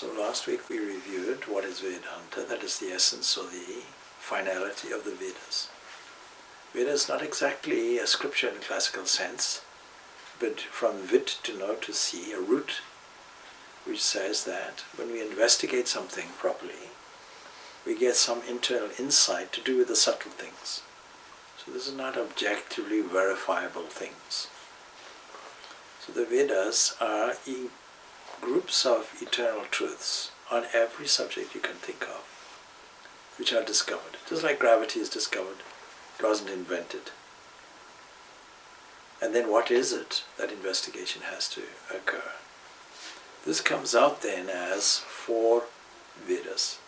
So last week we reviewed what is Vedanta, that is the essence or the finality of the Vedas. Veda is not exactly a scripture in a classical sense, but from vid to know to see, a root which says that when we investigate something properly, we get some internal insight to do with the subtle things. So this is not objectively verifiable things. So the Vedas are groups of eternal truths on every subject you can think of, which are discovered. Just like gravity is discovered, it wasn't invented. And then what is it that investigation has to occur? This comes out then as 4 Vedas.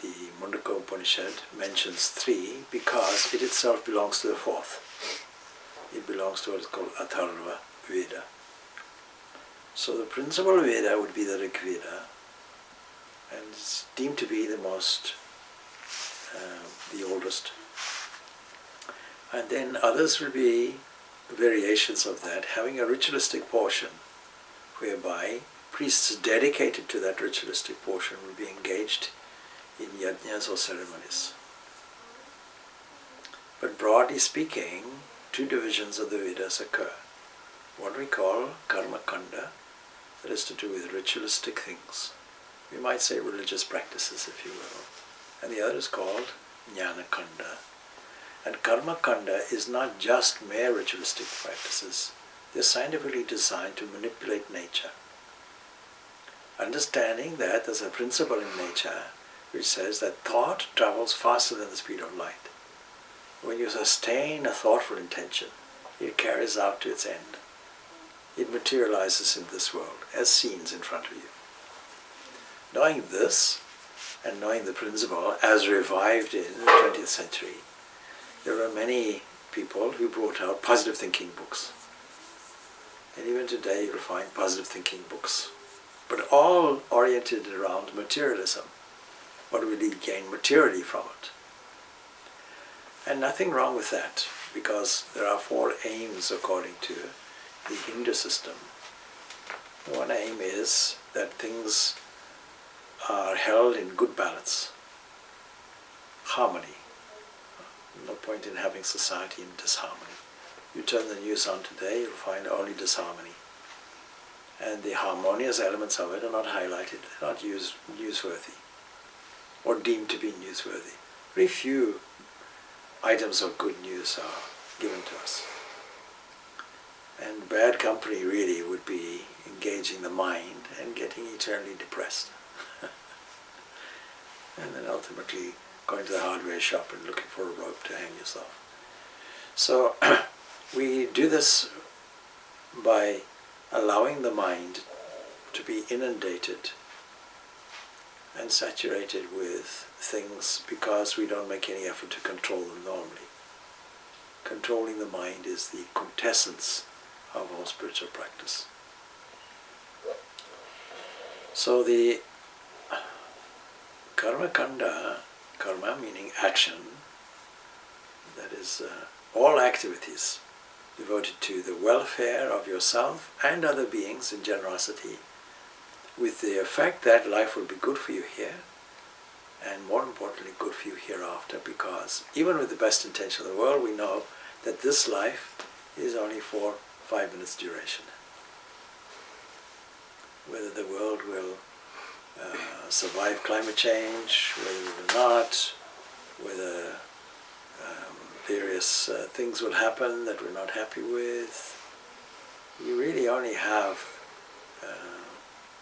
The Mundaka Upanishad mentions 3 because it itself belongs to the 4th. It belongs to what is called Atharva Veda. So the principal Veda would be the Rig Veda, and it's deemed to be the oldest. And then others will be variations of that, having a ritualistic portion, whereby priests dedicated to that ritualistic portion will be engaged in yajnas or ceremonies. But broadly speaking, 2 divisions of the Vedas occur. What we call karma kanda, that is to do with ritualistic things. We might say religious practices, if you will. And the other is called jnana kanda. And karma kanda is not just mere ritualistic practices. They're scientifically designed to manipulate nature. Understanding that there's a principle in nature which says that thought travels faster than the speed of light. When you sustain a thoughtful intention, it carries out to its end. It materializes in this world as scenes in front of you. Knowing this, and knowing the principle as revived in the 20th century, there are many people who brought out positive thinking books. And even today you'll find positive thinking books, but all oriented around materialism. What will you gain materially from it? And nothing wrong with that, because there are 4 aims according to the Hindu system. One aim is that things are held in good balance, harmony. No point in having society in disharmony. You turn the news on today, you'll find only disharmony. And the harmonious elements of it are not highlighted, they're not newsworthy, or deemed to be newsworthy. Very few items of good news are given to us. And bad company really would be engaging the mind and getting eternally depressed. And then ultimately going to the hardware shop and looking for a rope to hang yourself. So we do this by allowing the mind to be inundated and saturated with things because we don't make any effort to control them normally. Controlling the mind is the quintessence of all spiritual practice. So the karma kanda, karma meaning action, that is all activities devoted to the welfare of yourself and other beings in generosity, with the effect that life will be good for you here, and more importantly good for you hereafter, because even with the best intention of the world, we know that this life is only for 5 minutes duration. Whether the world will survive climate change, whether it will not, whether various things will happen that we're not happy with, you really only have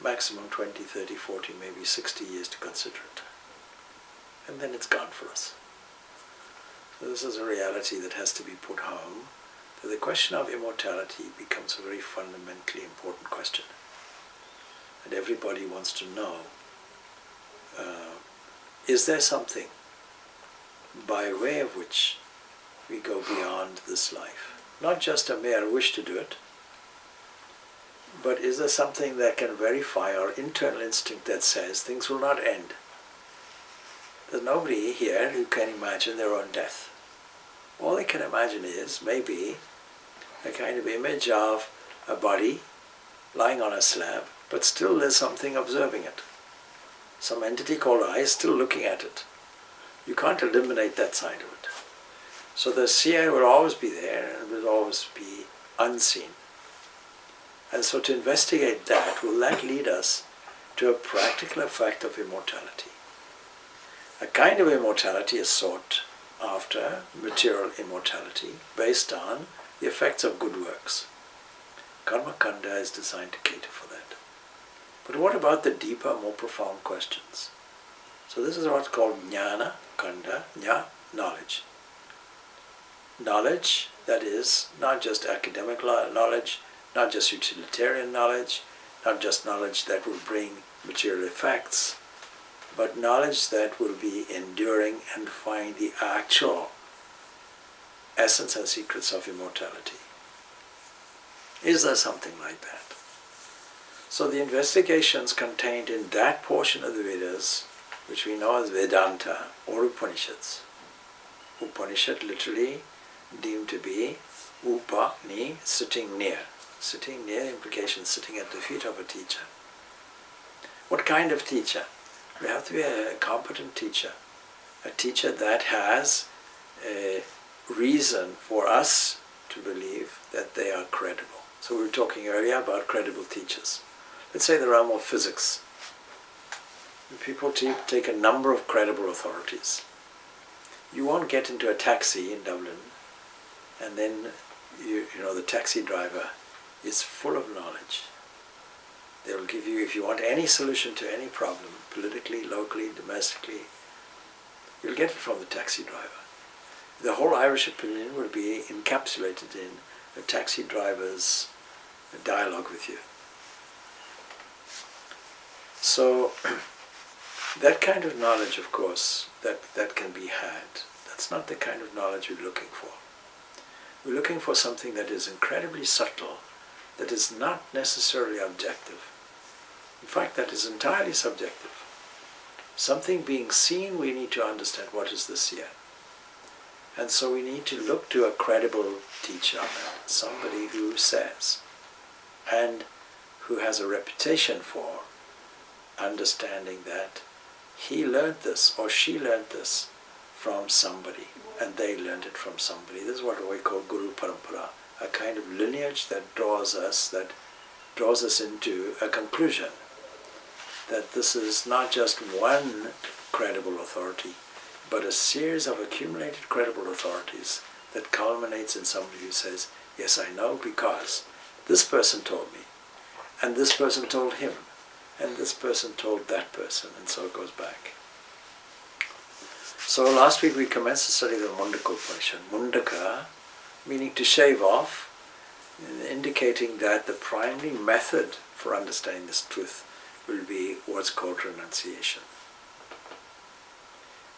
maximum 20, 30, 40, maybe 60 years to consider it. And then it's gone for us. So this is a reality that has to be put home. So the question of immortality becomes a very fundamentally important question. And everybody wants to know, is there something by way of which we go beyond this life? Not just a mere wish to do it, but is there something that can verify our internal instinct that says things will not end? There's nobody here who can imagine their own death. All they can imagine is maybe a kind of image of a body lying on a slab but still there's something observing it. Some entity called I is still looking at it. You can't eliminate that side of it. So the seer will always be there and will always be unseen. And so to investigate that, will that lead us to a practical effect of immortality? A kind of immortality is sought after, material immortality, based on the effects of good works. Karma Kanda is designed to cater for that. But what about the deeper, more profound questions? So this is what's called Jnana Kanda, Jna, knowledge. Knowledge that is not just academic knowledge, not just utilitarian knowledge, not just knowledge that will bring material effects, but knowledge that will be enduring and find the actual essence and secrets of immortality. Is there something like that? So the investigations contained in that portion of the Vedas, which we know as Vedanta or Upanishads. Upanishad literally deemed to be Upani, sitting near. Sitting near implication sitting at the feet of a teacher. What kind of teacher? We have to be a competent teacher. A teacher that has a reason for us to believe that they are credible. So we were talking earlier about credible teachers. Let's say the realm of physics. People take a number of credible authorities. You won't get into a taxi in Dublin and then you know the taxi driver is full of knowledge. They will give you, if you want any solution to any problem, politically, locally, domestically, you'll get it from the taxi driver. The whole Irish opinion will be encapsulated in a taxi driver's dialogue with you. So that kind of knowledge, of course, that can be had. That's not the kind of knowledge we're looking for. We're looking for something that is incredibly subtle, that is not necessarily objective. In fact, that is entirely subjective. Something being seen, we need to understand what is this here. And so we need to look to a credible teacher, somebody who says, and who has a reputation for understanding that he learned this or she learned this from somebody, and they learned it from somebody. This is what we call Guru Parampara, a kind of lineage that draws us into a conclusion that this is not just one credible authority, but a series of accumulated credible authorities that culminates in somebody who says, yes, I know because this person told me, and this person told him, and this person told that person, and so it goes back. So last week we commenced the study of the Mundaka Upanishad. Mundaka meaning to shave off, indicating that the primary method for understanding this truth will be what's called renunciation.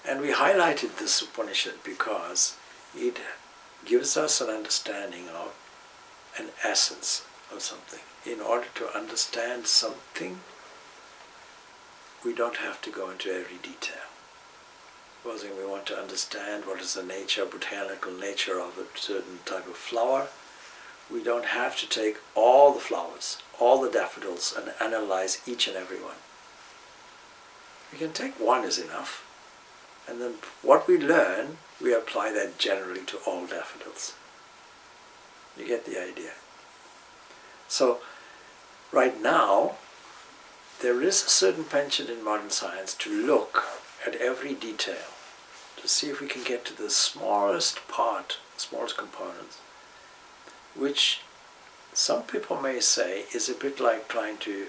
And we highlighted this Upanishad because it gives us an understanding of an essence of something. In order to understand something, we don't have to go into every detail. Supposing we want to understand what is the nature, botanical nature of a certain type of flower, we don't have to take all the flowers, all the daffodils, and analyze each and every one. We can take one is enough, and then what we learn, we apply that generally to all daffodils. You get the idea. So, right now, there is a certain penchant in modern science to look at every detail, to see if we can get to the smallest part, smallest components, which some people may say is a bit like trying to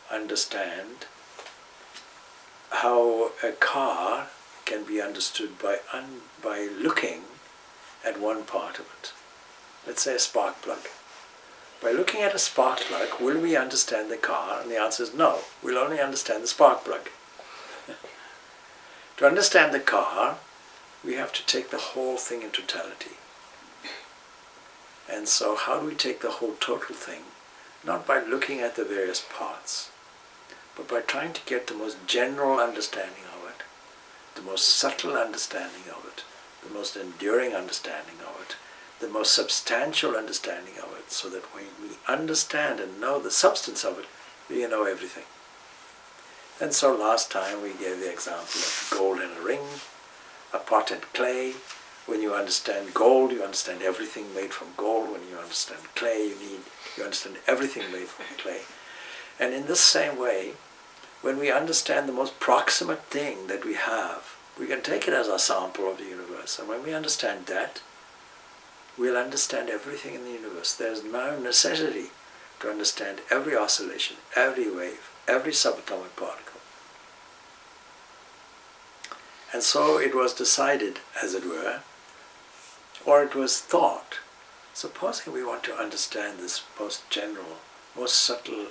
understand how a car can be understood by looking at one part of it. Let's say a spark plug. By looking at a spark plug, will we understand the car? And the answer is no. We'll only understand the spark plug. To understand the car, we have to take the whole thing in totality. And so how do we take the whole total thing? Not by looking at the various parts, but by trying to get the most general understanding of it, the most subtle understanding of it, the most enduring understanding of it, the most substantial understanding of it, so that when we understand and know the substance of it, you know everything. And so last time we gave the example of gold and a ring, a pot and clay. When you understand gold, you understand everything made from gold. When you understand clay, you understand everything made from clay. And in the same way, when we understand the most proximate thing that we have, we can take it as a sample of the universe. And when we understand that, we'll understand everything in the universe. There's no necessity to understand every oscillation, every wave, every subatomic particle. And so it was decided, as it were, or it was thought, supposing we want to understand this most general, most subtle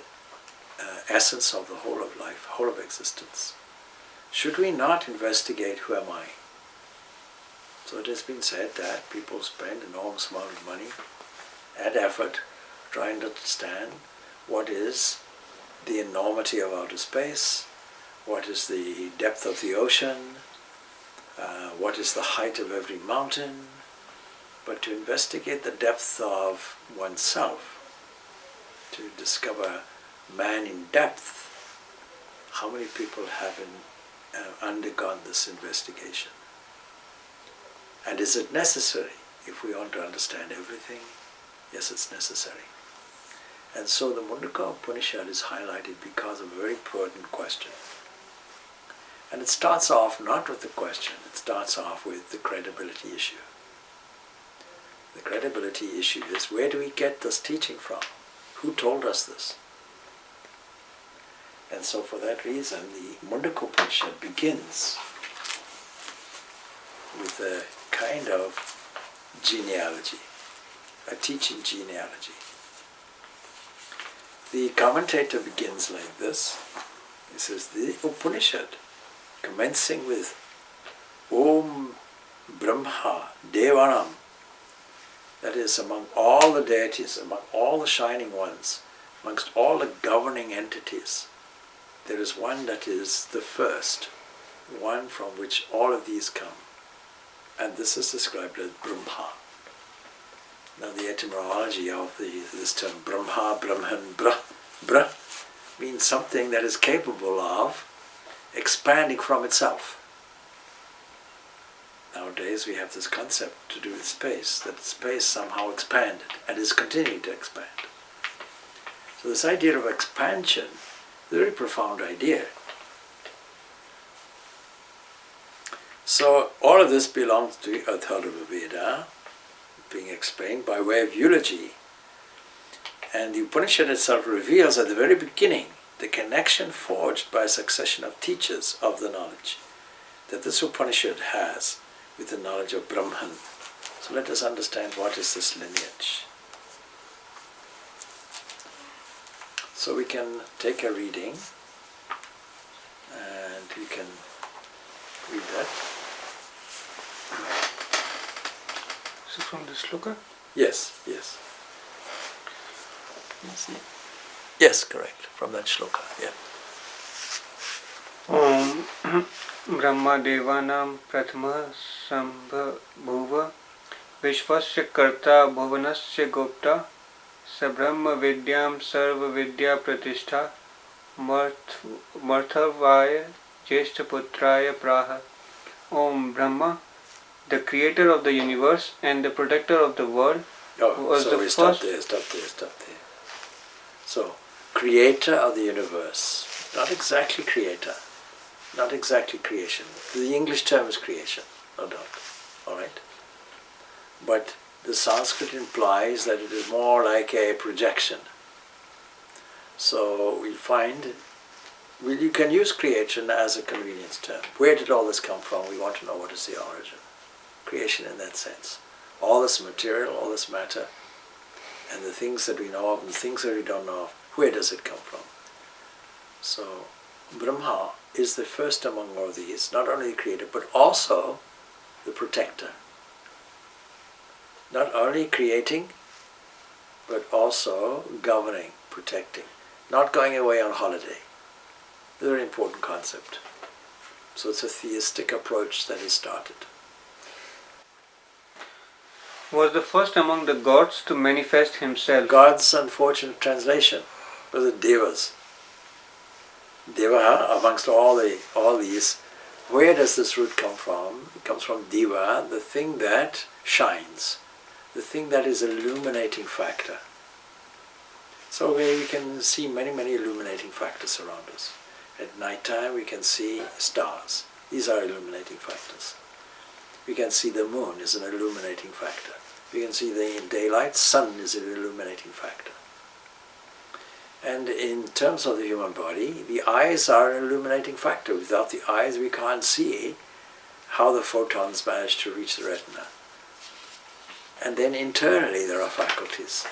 essence of the whole of life, whole of existence, should we not investigate who am I? So it has been said that people spend an enormous amount of money and effort trying to understand what is the enormity of outer space, what is the depth of the ocean, what is the height of every mountain. But to investigate the depth of oneself, to discover man in depth, how many people have undergone this investigation? And is it necessary if we want to understand everything? Yes, it's necessary. And so the Mundaka Upanishad is highlighted because of a very important question. And it starts off not with the question, it starts off with the credibility issue. The credibility issue is, where do we get this teaching from? Who told us this? And so for that reason, the Mundaka Upanishad begins with a kind of genealogy, a teaching genealogy. The commentator begins like this. He says, the Upanishad, commencing with Om Brahma Devanam, that is, among all the deities, among all the shining ones, amongst all the governing entities, there is one that is the first, one from which all of these come. And this is described as Brahma. Now the etymology of this term Brahma, Brahman, Brah means something that is capable of expanding from itself. Nowadays we have this concept to do with space, that space somehow expanded and is continuing to expand. So this idea of expansion is a very profound idea. So all of this belongs to the Atharva Veda, being explained by way of eulogy. And the Upanishad itself reveals at the very beginning the connection forged by a succession of teachers of the knowledge that this Upanishad has with the knowledge of Brahman. So let us understand what is this lineage. So we can take a reading and we can read that. So from the shloka? Yes. Yes, correct. From that shloka, yeah. Om Brahma Devanam Prathama Sambhuva Vishwasya Karta Bhuvanasya Gopta Sabrahma Vidyam Sarva Vidya Pratishtha Marthavaya Jeshtaputraya Praha. Om Brahma, the creator of the universe and the protector of the world, was the first. Stop there. So, creator of the universe, not exactly creator, not exactly creation. The English term is creation, no doubt, all right? But the Sanskrit implies that it is more like a projection. So we find, you can use creation as a convenience term. Where did all this come from? We want to know what is the origin. Creation in that sense. All this material, all this matter, and the things that we know of and the things that we don't know of, where does it come from? So Brahma is the first among all these, not only the creator, but also the protector. Not only creating, but also governing, protecting. Not going away on holiday. A very important concept. So it's a theistic approach that is started. Was the first among the gods to manifest himself. God's unfortunate translation was the Devas. Deva, amongst all these, where does this root come from? It comes from Diva, the thing that shines, the thing that is illuminating factor. So we can see many, many illuminating factors around us. At night time we can see stars. These are illuminating factors. We can see the moon is an illuminating factor. We can see the daylight, sun is an illuminating factor. And in terms of the human body, the eyes are an illuminating factor. Without the eyes we can't see how the photons manage to reach the retina. And then internally there are faculties.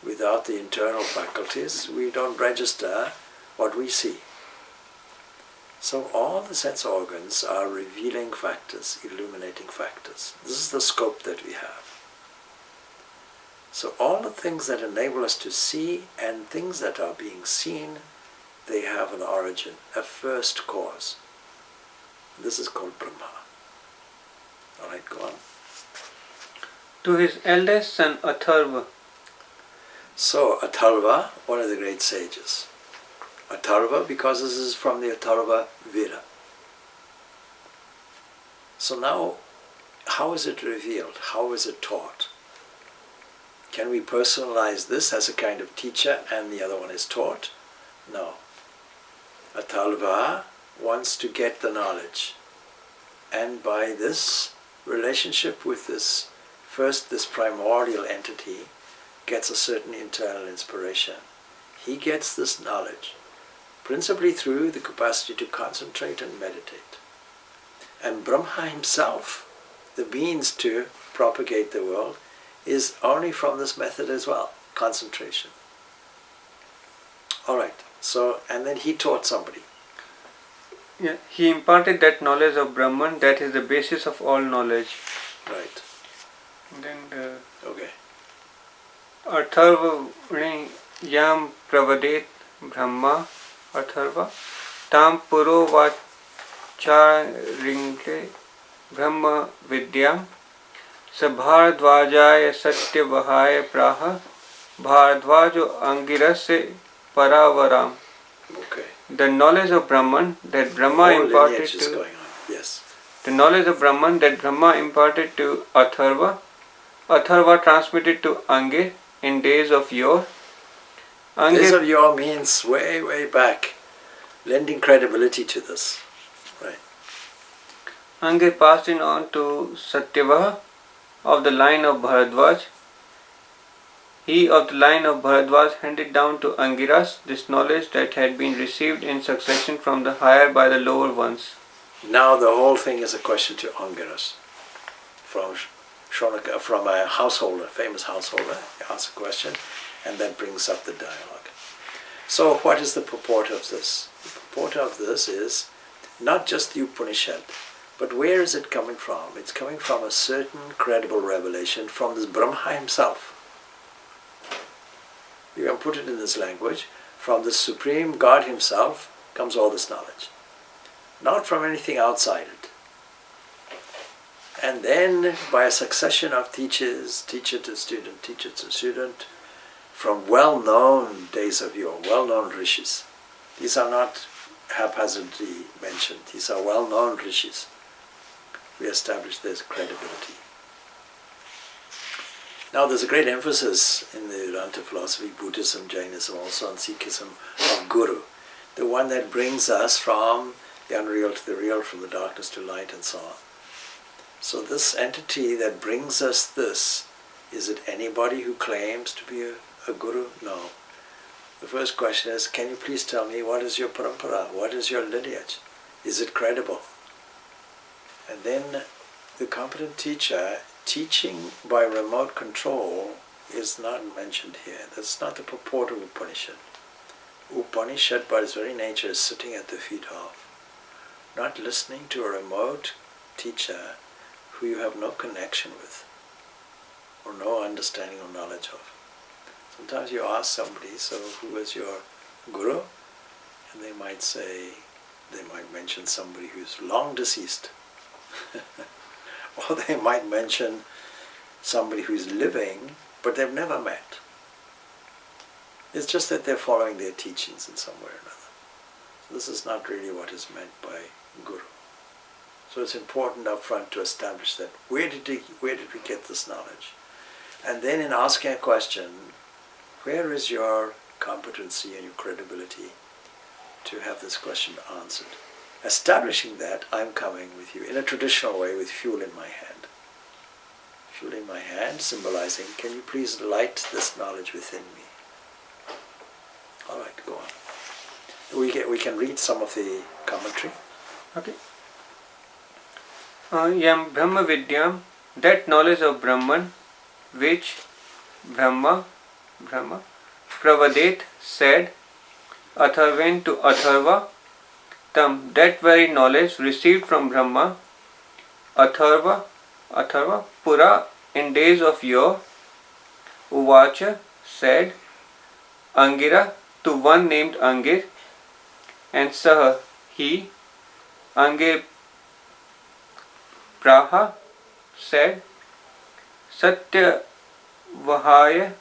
Without the internal faculties, we don't register what we see. So all the sense organs are revealing factors, illuminating factors. This is the scope that we have. So all the things that enable us to see and things that are being seen, they have an origin, a first cause. This is called Brahma. All right, go on. To his eldest son Atharva. So Atharva, one of the great sages. Atharva, because this is from the Atharva Veda. So now, how is it revealed? How is it taught? Can we personalize this as a kind of teacher and the other one is taught? No. Atharva wants to get the knowledge. And by this relationship with this primordial entity, gets a certain internal inspiration. He gets this knowledge principally through the capacity to concentrate and meditate. And Brahma himself, the means to propagate the world, is only from this method as well, concentration. All right, so, and then he taught somebody. Yeah, he imparted that knowledge of Brahman that is the basis of all knowledge. Right. And then okay. Atharva yam pravadet Brahma Atharva tam puro vacharingle Brahma vidyam sabhardvajaya satyavahaya praha bhardvajo angirasya paravaram. Okay. The knowledge of Brahman that Brahma imparted to Yes. The knowledge of Brahman that Brahma imparted to Atharva, Atharva transmitted to Angir in days of yore. Days of yore means way, way back, lending credibility to this. Right. Angir passed it on to Satyavaha of the line of Bharadvaj. He of the line of Bharadvaj handed down to Angiras this knowledge that had been received in succession from the higher by the lower ones. Now the whole thing is a question to Angiras. From a householder, famous householder, he asks a question and then brings up the dialogue. So what is the purport of this? The purport of this is not just the Upanishad, but where is it coming from? It's coming from a certain credible revelation from this Brahma himself. You can put it in this language. From the Supreme God himself comes all this knowledge. Not from anything outside it. And then by a succession of teachers, teacher to student, from well-known days of yore, well-known rishis. These are not haphazardly mentioned. These are well-known rishis. We establish this credibility. Now there's a great emphasis in the Vedanta philosophy, Buddhism, Jainism, also on Sikhism, of Guru. The one that brings us from the unreal to the real, from the darkness to light, and so on. So this entity that brings us this, is it anybody who claims to be a guru? No. The first question is, can you please tell me what is your parampara? What is your lineage? Is it credible? And then the competent teacher teaching by remote control is not mentioned here. That's not the purport of Upanishad. Upanishad by its very nature is sitting at the feet of, not listening to a remote teacher who you have no connection with or no understanding or knowledge of. Sometimes you ask somebody, so who is your guru? And they might mention somebody who's long deceased. Or they might mention somebody who's living, but they've never met. It's just that they're following their teachings in some way or another. this is not really what is meant by Guru. So it's important up front to establish that. Where did we get this knowledge? And then in asking a question, where is your competency and your credibility to have this question answered? Establishing that, I'm coming with you in a traditional way with fuel in my hand. Fuel in my hand symbolizing, can you please light this knowledge within me? All right, go on. We can read some of the commentary. Okay. Yam Brahma Vidyam, that knowledge of Brahman which Brahma Pravadet said, Atharven to Atharva, Tam, that very knowledge received from Brahma, Atharva, Pura, in days of yore, Uvacha, said, Angira, to one named Angir, and Saha, he, Angir Praha, said, Satya Vahaya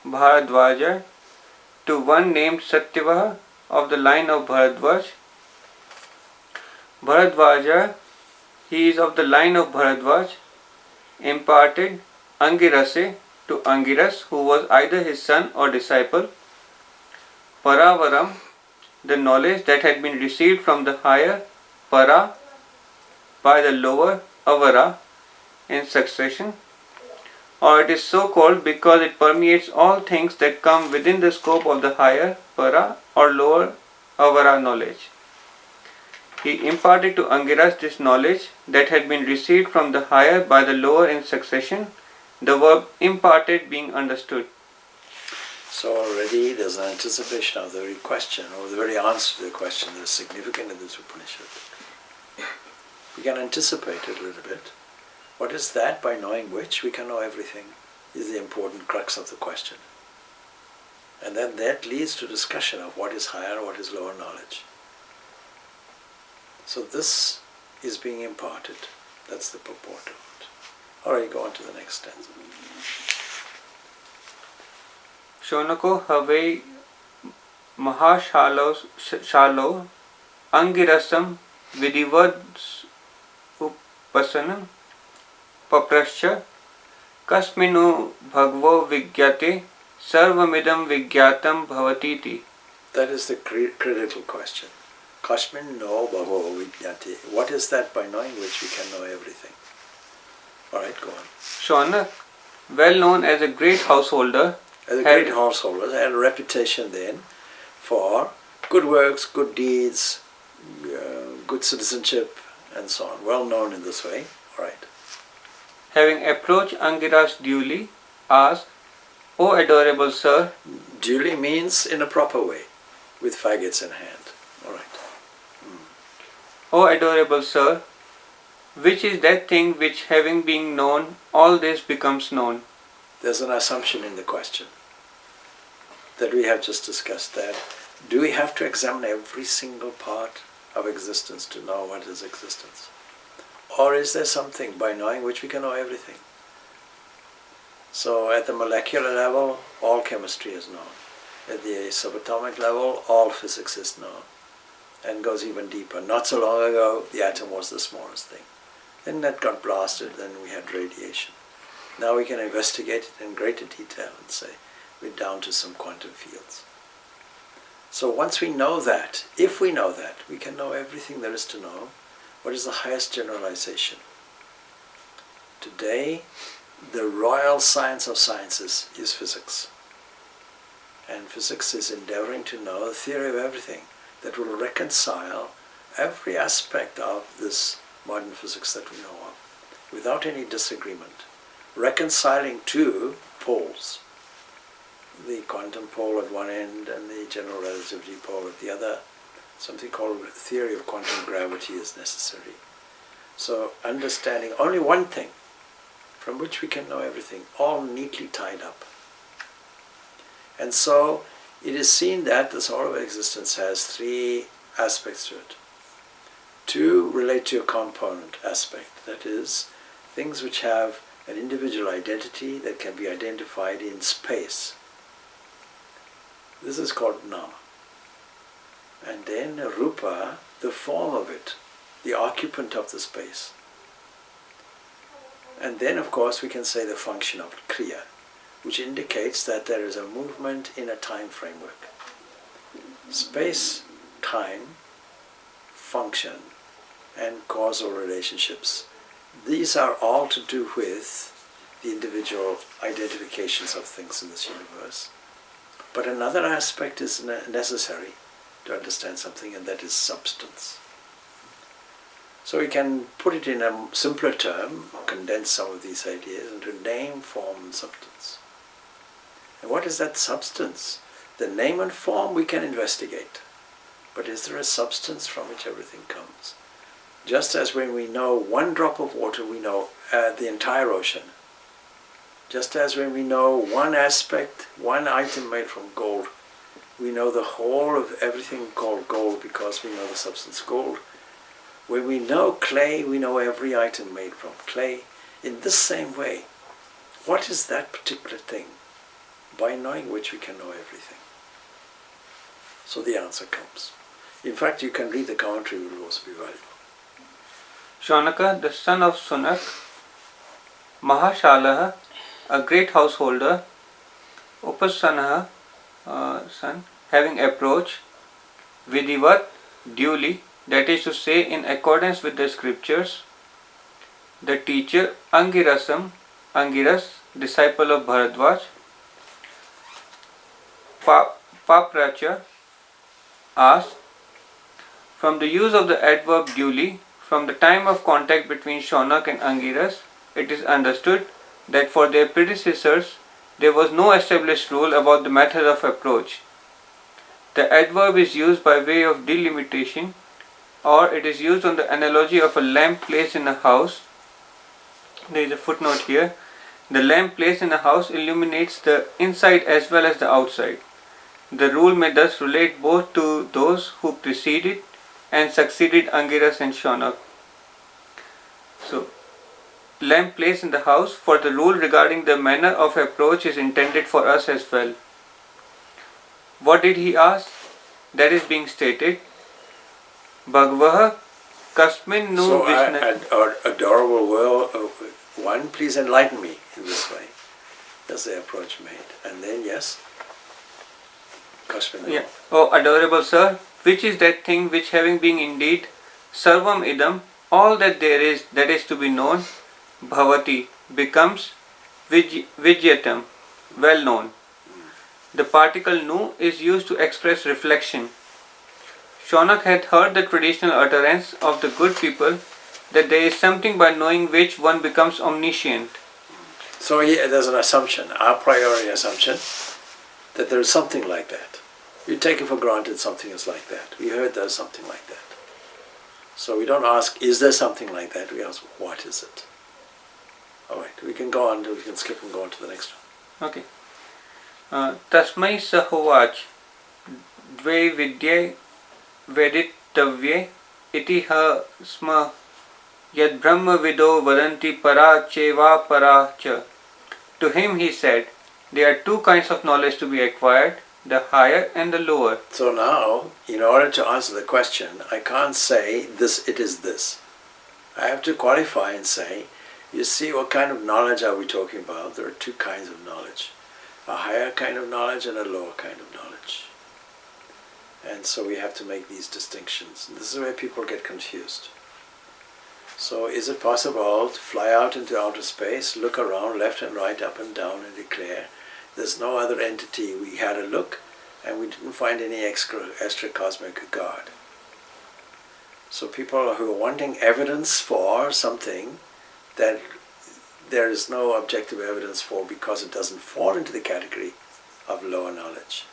Bharadwaja, to one named Satyavaha of the line of Bharadwaj. Bharadwaja, he is of the line of Bharadwaj, imparted Angirase to Angiras, who was either his son or disciple. Paravaram, the knowledge that had been received from the higher Para by the lower Avara in succession, or it is so called because it permeates all things that come within the scope of the higher Para or lower Avara knowledge. He imparted to Angiras this knowledge that had been received from the higher by the lower in succession, the verb imparted being understood. So already there's an anticipation of the very question, or the very answer to the question that is significant in this Upanishad. We can anticipate it a little bit. What is that by knowing which we can know everything is the important crux of the question. And then that leads to discussion of what is higher, what is lower knowledge. So this is being imparted. That's the purport of it. Alright, go on to the next stanza. Shonako Havei Mahashalo Angirasam Vidivad Upasanam Paprascha Kasminu Bhagavo Vigyate Sarvamidam Vigyatam Bhavatiti. That is the critical question. Kasmin no bhavo vidyate. What is that by knowing which we can know everything? Alright, go on. Shonak, well known as a great householder, As a great householder, had a reputation then for good works, good deeds, good citizenship, and so on. Well known in this way. Alright. having approached Angiras duly, asked, O adorable sir. Duly means in a proper way, with faggots in hand. Alright. O adorable sir, which is that thing which having been known, all this becomes known? There's an assumption in the question that we have just discussed, that do we have to examine every single part of existence to know what is existence? Or is there something by knowing which we can know everything? So at the molecular level, all chemistry is known. At the subatomic level, all physics is known. And goes even deeper. Not so long ago, the atom was the smallest thing. Then that got blasted, then we had radiation. Now we can investigate it in greater detail and say, we're down to some quantum fields. So once we know that, if we know that, we can know everything there is to know. What is the highest generalization? Today, the royal science of sciences is physics. And physics is endeavoring to know the theory of everything that will reconcile every aspect of this modern physics that we know of, without any disagreement. Reconciling two poles, the quantum pole at one end and the general relativity pole at the other. Something called theory of quantum gravity is necessary. So understanding only one thing from which we can know everything, all neatly tied up. And so it is seen that the soul of existence has three aspects to it. Two relate to a component aspect, that is, things which have an individual identity that can be identified in space. This is called nama. And then Rupa, the form of it, the occupant of the space. And then of course we can say the function of Kriya, which indicates that there is a movement in a time framework. Space, time, function, and causal relationships. These are all to do with the individual identifications of things in this universe. But another aspect is necessary to understand something, and that is substance. So we can put it in a simpler term, condense some of these ideas into name, form, and substance. And what is that substance? The name and form we can investigate. But is there a substance from which everything comes? Just as when we know one drop of water, we know the entire ocean. Just as when we know one aspect, one item made from gold, we know the whole of everything called gold because we know the substance gold. When we know clay, we know every item made from clay. In this same way, what is that particular thing? By knowing which we can know everything. So the answer comes. In fact, you can read the commentary, it will also be valuable. Shaunaka, the son of Sunak, Mahashalaha, a great householder, Upasanaha, son, having approached, Vidivat, duly, that is to say, in accordance with the scriptures, the teacher Angirasam, Angiras, disciple of Bharadwaj, Papracha, asked, from the use of the adverb duly, from the time of contact between Shaunak and Angiras, it is understood that for their predecessors there was no established rule about the method of approach. The adverb is used by way of delimitation, or it is used on the analogy of a lamp placed in a house. There is a footnote here. The lamp placed in a house illuminates the inside as well as the outside. The rule may thus relate both to those who preceded and succeeded Angiras and Shaunak. So, lamp placed in the house, for the rule regarding the manner of approach is intended for us as well. What did he ask? That is being stated. Bhagavaha kasmin nu So, Vishna. adorable one, please enlighten me in this way. That's the approach made. And then, yes, kasmin nu. Yeah. Oh, adorable sir, which is that thing which having been indeed sarvam idam, all that there is that is to be known, bhavati, becomes vijyatam, well known. The particle nu is used to express reflection. Shaunak had heard the traditional utterance of the good people that there is something by knowing which one becomes omniscient. So here there's an assumption, a priori assumption, that there is something like that. We take it for granted something is like that. We heard there's something like that. So we don't ask, is there something like that? We ask, what is it? Alright, we can go on, we can skip and go on to the next one. Okay. Tasmai sahovach dve vidye veditavye iti ha sma yad brahma vido vadanti para cheva para cha. To him he said, there are two kinds of knowledge to be acquired, the higher and the lower. So now, in order to answer the question, I can't say this, it is this. I have to qualify and say, you see, what kind of knowledge are we talking about? There are two kinds of knowledge. A higher kind of knowledge and a lower kind of knowledge. And so we have to make these distinctions. This is where people get confused. So is it possible to fly out into outer space, look around left and right, up and down, and declare there's no other entity? We had a look and we didn't find any extra cosmic God. So people who are wanting evidence for something that there is no objective evidence for because it doesn't fall into the category of lower knowledge.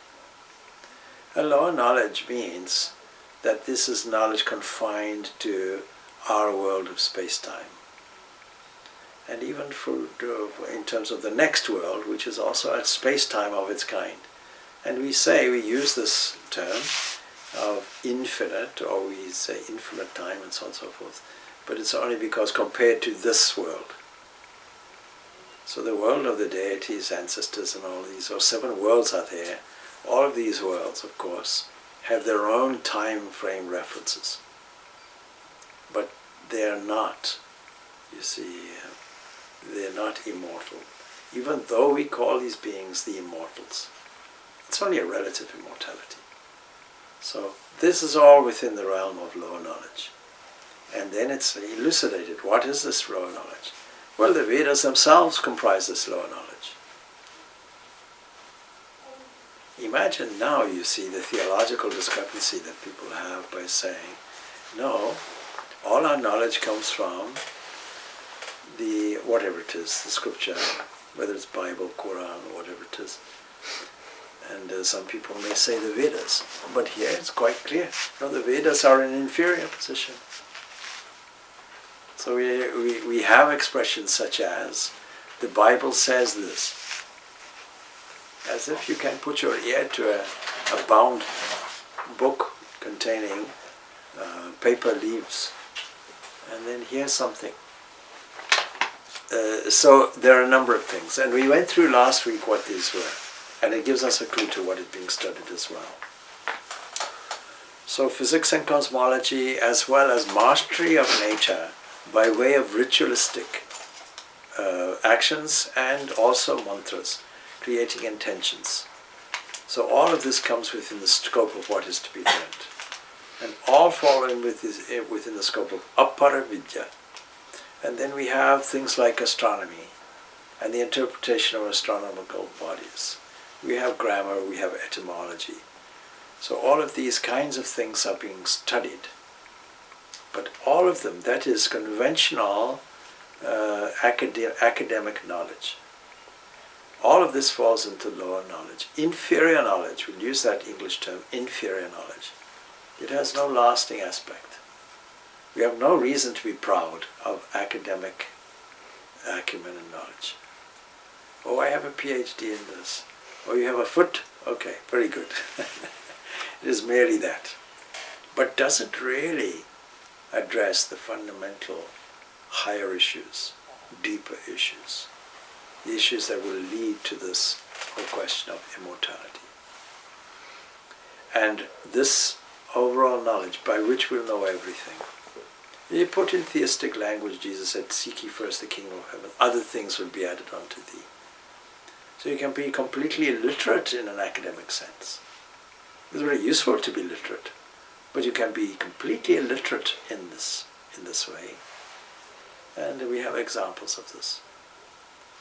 A lower knowledge means that this is knowledge confined to our world of space-time. And even in terms of the next world, which is also a space-time of its kind. And we use this term of infinite, or we say infinite time and so on and so forth. But it's only because compared to this world. So the world of the deities, ancestors and all these, or 7 worlds are there. All of these worlds, of course, have their own time frame references. But they are not, you see, they're not immortal. Even though we call these beings the immortals, it's only a relative immortality. So this is all within the realm of lower knowledge. And then it's elucidated. What is this lower knowledge? Well, the Vedas themselves comprise this lower knowledge. Imagine now, you see, the theological discrepancy that people have by saying, no, all our knowledge comes from the, whatever it is, the scripture, whether it's Bible, Quran, or whatever it is. And some people may say the Vedas, but here it's quite clear. No, the Vedas are in an inferior position. So we have expressions such as, the Bible says this, as if you can put your ear to a bound book containing paper leaves, and then hear something. So there are a number of things, and we went through last week what these were, and it gives us a clue to what is being studied as well. So physics and cosmology, as well as mastery of nature by way of ritualistic actions and also mantras, creating intentions. So all of this comes within the scope of what is to be learned, and all falling within the scope of Appara Vidya. And then we have things like astronomy and the interpretation of astronomical bodies. We have grammar, we have etymology. So all of these kinds of things are being studied. But all of them, that is conventional academic knowledge. All of this falls into lower knowledge. Inferior knowledge, we'll use that English term, inferior knowledge. It has no lasting aspect. We have no reason to be proud of academic acumen and knowledge. Oh, I have a PhD in this. Oh, you have a foot? Okay, very good. It is merely that. But does it really address the fundamental higher issues, deeper issues, the issues that will lead to this whole question of immortality? And this overall knowledge by which we'll know everything. You put in theistic language, Jesus said, seek ye first the kingdom of heaven, other things will be added unto thee. So you can be completely illiterate in an academic sense. It's very useful to be literate, but you can be completely illiterate in this way. And we have examples of this.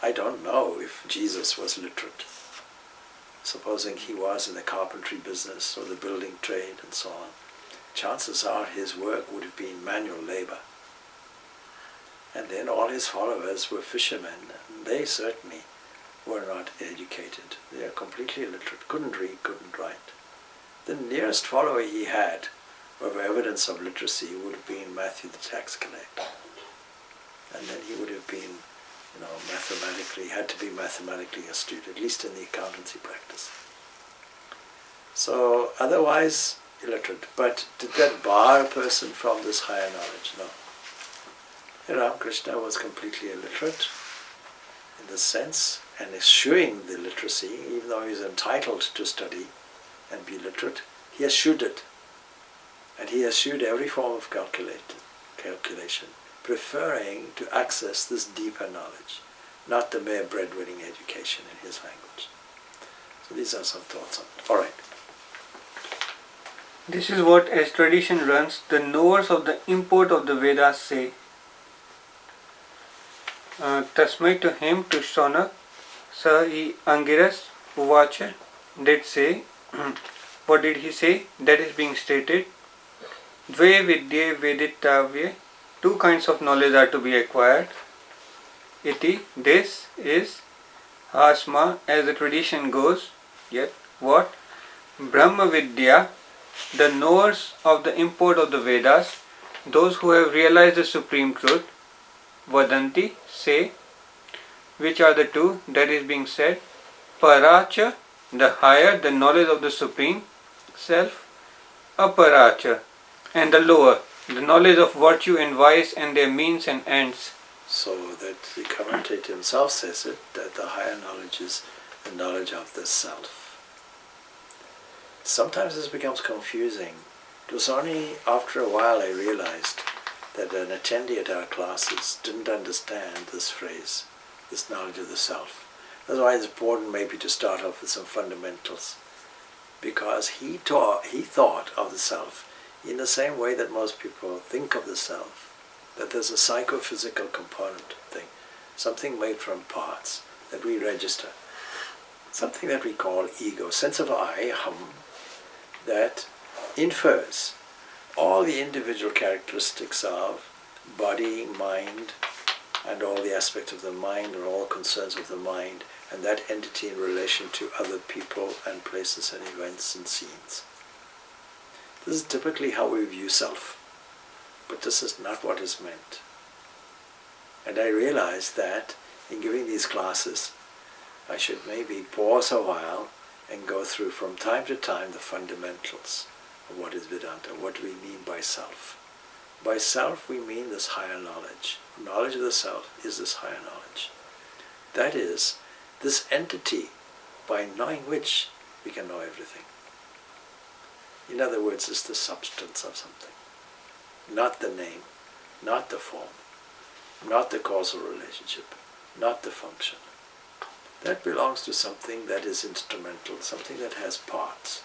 I don't know if Jesus was literate. Supposing he was in the carpentry business or the building trade and so on, chances are his work would have been manual labor. And then all his followers were fishermen, and they certainly were not educated. They are completely illiterate, couldn't read, couldn't write. The nearest follower he had of evidence of literacy would have been Matthew the tax collector. And then he would have been, had to be mathematically astute, at least in the accountancy practice. So otherwise illiterate. But did that bar a person from this higher knowledge? No. Ramakrishna was completely illiterate in this sense, and eschewing the literacy, even though he is entitled to study and be literate, he eschewed it. And he eschewed every form of calculation, preferring to access this deeper knowledge, not the mere breadwinning education in his language. So these are some thoughts on it. All right. This is what, as tradition runs, the knowers of the import of the Vedas say. Tasmai, to him, to Shonak, Sa I Angiras Uvacha, did say. What did he say? That is being stated. Dve Vidye Veditavye, two kinds of knowledge are to be acquired. Iti, this is Hasma, as the tradition goes. Yet, what? Brahma Vidya, the knowers of the import of the Vedas, those who have realized the supreme truth. Vadanti, say. Which are the two that is being said? Paracha, the higher, the knowledge of the supreme self. Aparacha, and the lower, the knowledge of virtue and vice and their means and ends. So that the commentator himself says it, that the higher knowledge is the knowledge of the self. sometimes this becomes confusing. It was only after a while I realized that an attendee at our classes didn't understand this phrase, this knowledge of the self. That's why it's important maybe to start off with some fundamentals, because he thought of the self in the same way that most people think of the self, that there's a psychophysical component thing, something made from parts that we register, something that we call ego, sense of I, hum, that infers all the individual characteristics of body, mind, and all the aspects of the mind, or all concerns of the mind, and that entity in relation to other people and places and events and scenes. This is typically how we view self, but this is not what is meant. And I realized that in giving these classes, I should maybe pause a while and go through from time to time the fundamentals of what is Vedanta, what do we mean by self. By self we mean this higher knowledge. Knowledge of the self is this higher knowledge. That is, this entity by knowing which we can know everything. In other words, it's the substance of something, not the name, not the form, not the causal relationship, not the function. That belongs to something that is instrumental, something that has parts,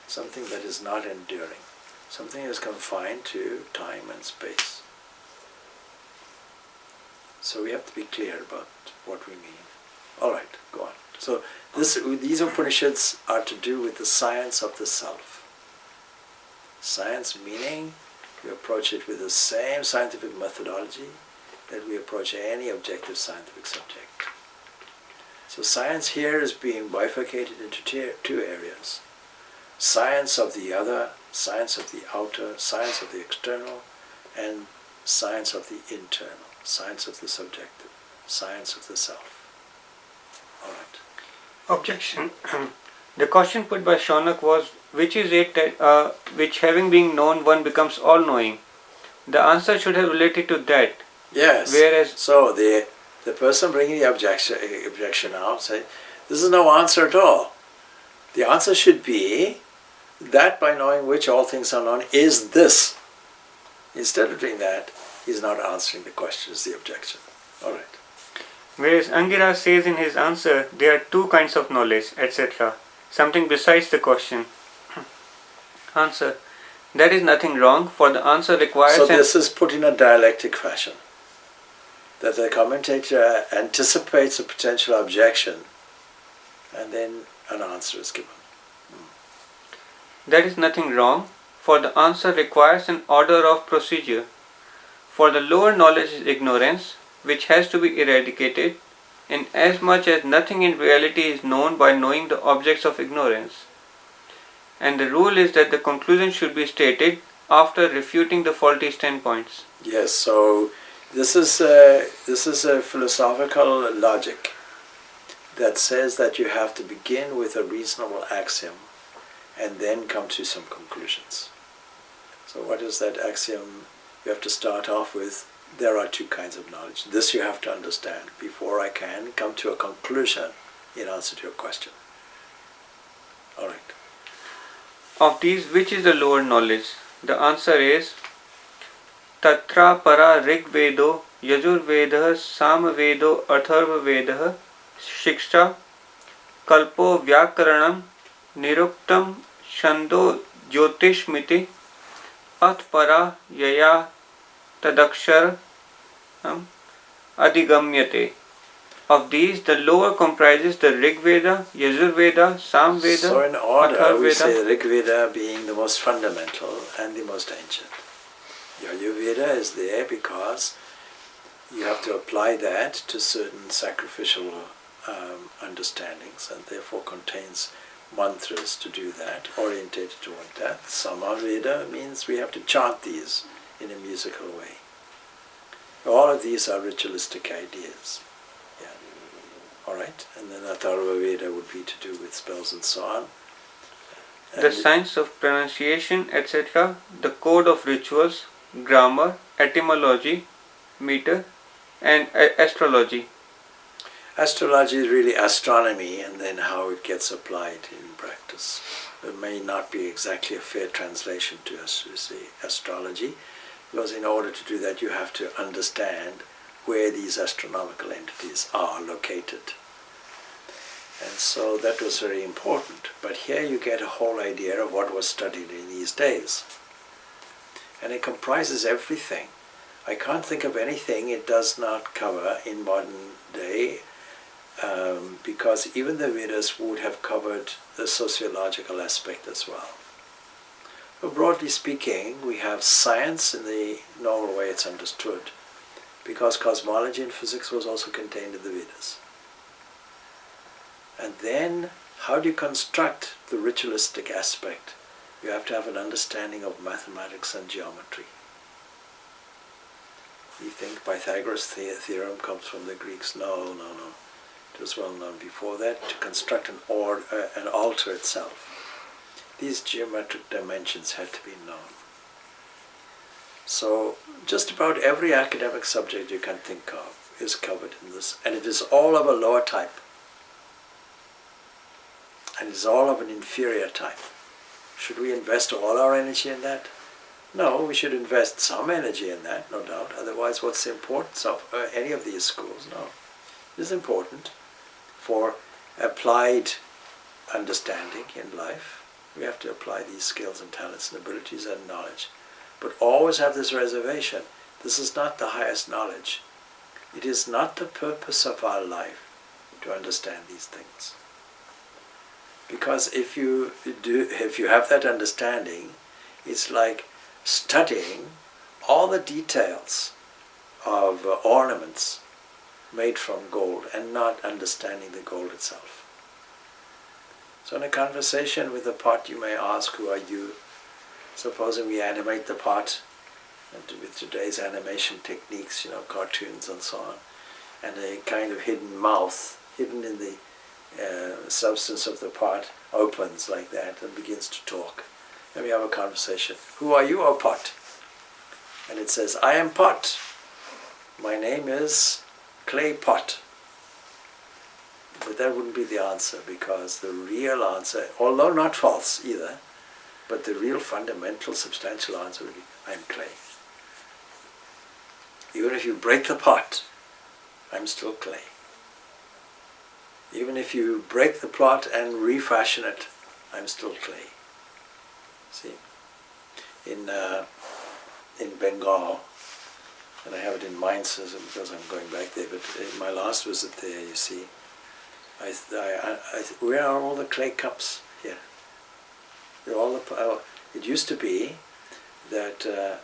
something that is not enduring, something that is confined to time and space. So we have to be clear about what we mean. All right, go on. So these Upanishads are to do with the science of the self. Science meaning we approach it with the same scientific methodology that we approach any objective scientific subject. So science here is being bifurcated into two areas. Science of the other, science of the outer, science of the external, and science of the internal, science of the subjective, science of the self. All right. Objection. The question put by Shaunak was, which is it that which having been known one becomes all-knowing? The answer should have related to that. Yes. Whereas, so the person bringing the objection now say, this is no answer at all. The answer should be that by knowing which all things are known is this. Instead of doing that, he's not answering the question, is the objection. All right. Whereas Angira says in his answer, there are two kinds of knowledge, etc. Something besides the question. Answer. That is nothing wrong, for the answer requires... So this is put in a dialectic fashion. That the commentator anticipates a potential objection and then an answer is given. That is nothing wrong, for the answer requires an order of procedure. For the lower knowledge is ignorance, which has to be eradicated, inasmuch as nothing in reality is known by knowing the objects of ignorance. And the rule is that the conclusion should be stated after refuting the faulty standpoints. Yes, so this is a philosophical logic that says that you have to begin with a reasonable axiom and then come to some conclusions. So what is that axiom? You have to start off with, there are two kinds of knowledge. This you have to understand before I can come to a conclusion in answer to your question. All right. Of these, which is the lower knowledge? The answer is Tatra para Rig Vedo, Yajur Vedah, Sam Vedo, Atharva Vedah, Shiksha, Kalpo Vyakaranam, Niruktam, Shando Jyotishmiti, At para Yaya Tadakshar Adigamyate. Of these, the lower comprises the Rig Veda, Yajur Veda, Sam Veda, So in order, Atharva we Veda. say Rig Veda being the most fundamental and the most ancient. Yajur Veda is there because you have to apply that to certain sacrificial understandings and therefore contains mantras to do that, orientated toward that. Samaveda means we have to chant these in a musical way. All of these are ritualistic ideas. Yeah. All right, and then Atharva Veda would be to do with spells and so on. The science of pronunciation, etc., the code of rituals, grammar, etymology, meter, and astrology. Astrology is really astronomy, and then how it gets applied in practice. It may not be exactly a fair translation to us to say astrology, because in order to do that you have to understand where these astronomical entities are located. And so that was very important. But here you get a whole idea of what was studied in these days. And it comprises everything. I can't think of anything it does not cover in modern day, because even the Vedas would have covered the sociological aspect as well. But broadly speaking, we have science in the normal way it's understood, because cosmology and physics was also contained in the Vedas. And then, how do you construct the ritualistic aspect? You have to have an understanding of mathematics and geometry. You think Pythagoras' theorem comes from the Greeks? No. It was well known before that, to construct an altar itself. These geometric dimensions had to be known. So just about every academic subject you can think of is covered in this, and it is all of a lower type. And it's all of an inferior type. Should we invest all our energy in that? No, we should invest some energy in that, no doubt. Otherwise, what's the importance of any of these schools? No. It is important for applied understanding in life. We have to apply these skills and talents and abilities and knowledge. But always have this reservation. This is not the highest knowledge. It is not the purpose of our life to understand these things. Because if you have that understanding, it's like studying all the details of ornaments made from gold and not understanding the gold itself. So in a conversation with the pot, you may ask, who are you? Supposing we animate the pot with today's animation techniques, cartoons and so on, and a kind of hidden mouth, hidden in the substance of the pot, opens like that and begins to talk. And we have a conversation. Who are you, O pot? And it says, I am pot. My name is clay pot. But that wouldn't be the answer, because the real answer, although not false either, but the real fundamental substantial answer would be, I am clay. Even if you break the pot, I'm still clay. Even if you break the pot and refashion it, I'm still clay. See? In Bengal, and I have it in Mainz because I'm going back there, but in my last visit there, you see, where are all the clay cups here? They're all it used to be that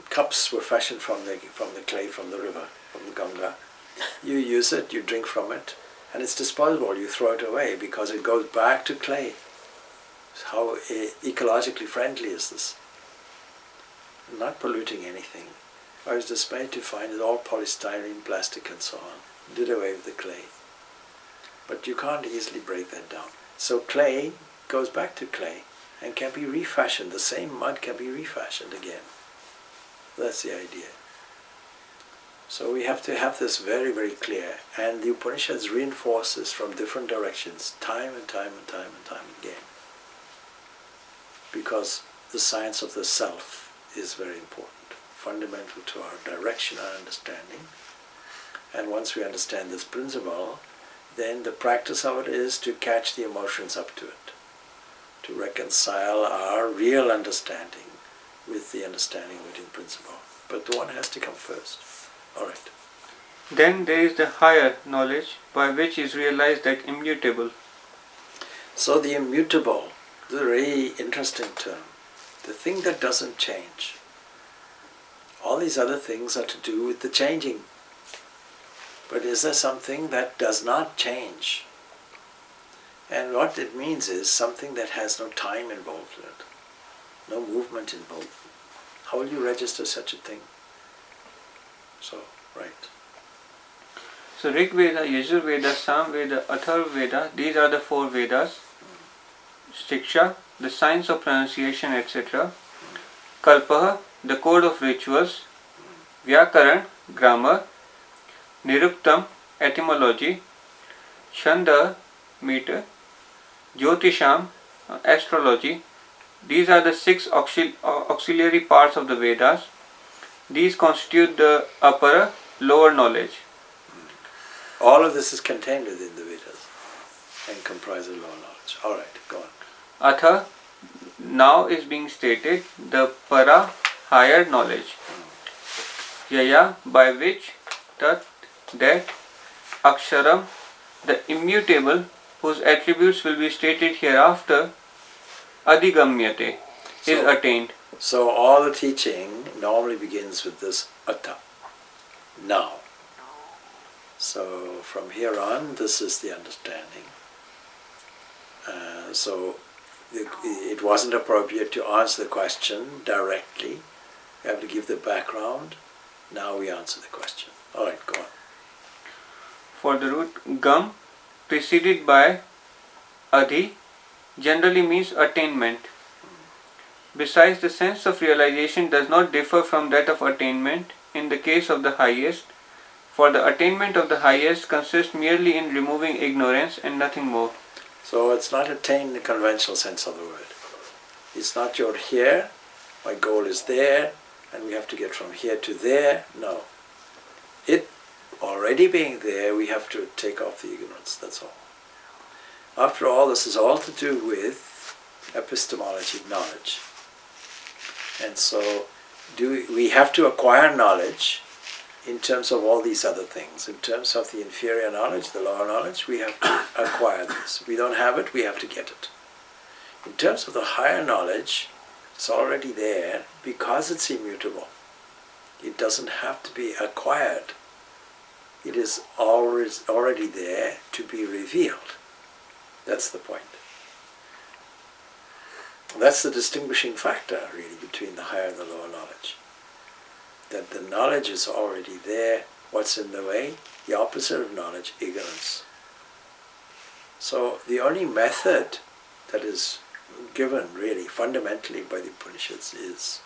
cups were fashioned from the clay from the river, from the Ganga. You use it, you drink from it, and it's disposable. You throw it away because it goes back to clay. How ecologically friendly is this? Not polluting anything. I was dismayed to find it all polystyrene, plastic and so on. Did away with the clay. But you can't easily break that down. So clay goes back to clay and can be refashioned. The same mud can be refashioned again. That's the idea. So we have to have this very, very clear. And the Upanishads reinforce this from different directions, time and time and time and time again. Because the science of the self is very important, fundamental to our direction, our understanding. And once we understand this principle, then the practice of it is to catch the emotions up to it, to reconcile our real understanding with the understanding of it in principle. But the one has to come first. All right. Then there is the higher knowledge by which is realized that immutable. So the immutable, is a very interesting term. The thing that doesn't change. All these other things are to do with the changing. But is there something that does not change? And what it means is something that has no time involved in it, no movement involved. How will you register such a thing? So, right. So Rig Veda, Yajur Veda, Sam Veda, Atharva Veda, these are the 4 Vedas. Shiksha, the science of pronunciation, etc. Kalpaha, the code of rituals. Vyakaran, grammar. Niruktam, etymology, Chanda, meter, Jyotisham, astrology. These are the 6 auxiliary parts of the Vedas. These constitute the upper, lower knowledge. All of this is contained within the Vedas and comprises lower knowledge. Alright, go on. Atha, now is being stated the para, higher knowledge. Yaya, by which, tat, that, aksharam, the immutable, whose attributes will be stated hereafter, adhigamyate, is attained. So all the teaching normally begins with this atta, now. So from here on, this is the understanding. So it wasn't appropriate to answer the question directly. You have to give the background. Now we answer the question. Alright, go on. For the root gam, preceded by adhi, generally means attainment. Besides, the sense of realization does not differ from that of attainment in the case of the highest, for the attainment of the highest consists merely in removing ignorance and nothing more. So it's not attained in the conventional sense of the word. It's not you're here, my goal is there, and we have to get from here to there. No. It already being there, we have to take off the ignorance, that's all. After all, this is all to do with epistemology, knowledge. And so we have to acquire knowledge in terms of all these other things. In terms of the inferior knowledge, the lower knowledge, we have to acquire this. We don't have it, we have to get it. In terms of the higher knowledge, it's already there because it's immutable. It doesn't have to be acquired. It is already there to be revealed. That's the point. That's the distinguishing factor, really, between the higher and the lower knowledge. That the knowledge is already there. What's in the way? The opposite of knowledge, ignorance. So the only method that is given, really, fundamentally by the Upanishads is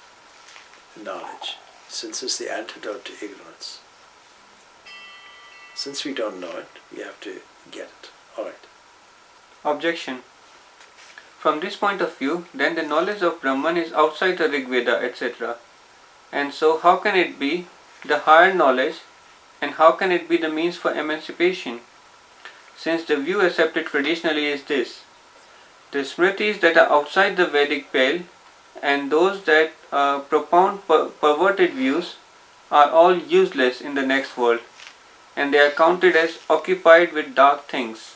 knowledge, since it's the antidote to ignorance. Since we don't know it, we have to get it. Alright. Objection. From this point of view, then the knowledge of Brahman is outside the Rig Veda, etc. And so how can it be the higher knowledge, and how can it be the means for emancipation? Since the view accepted traditionally is this: the Smritis that are outside the Vedic pale and those that propound perverted views are all useless in the next world, and they are counted as occupied with dark things.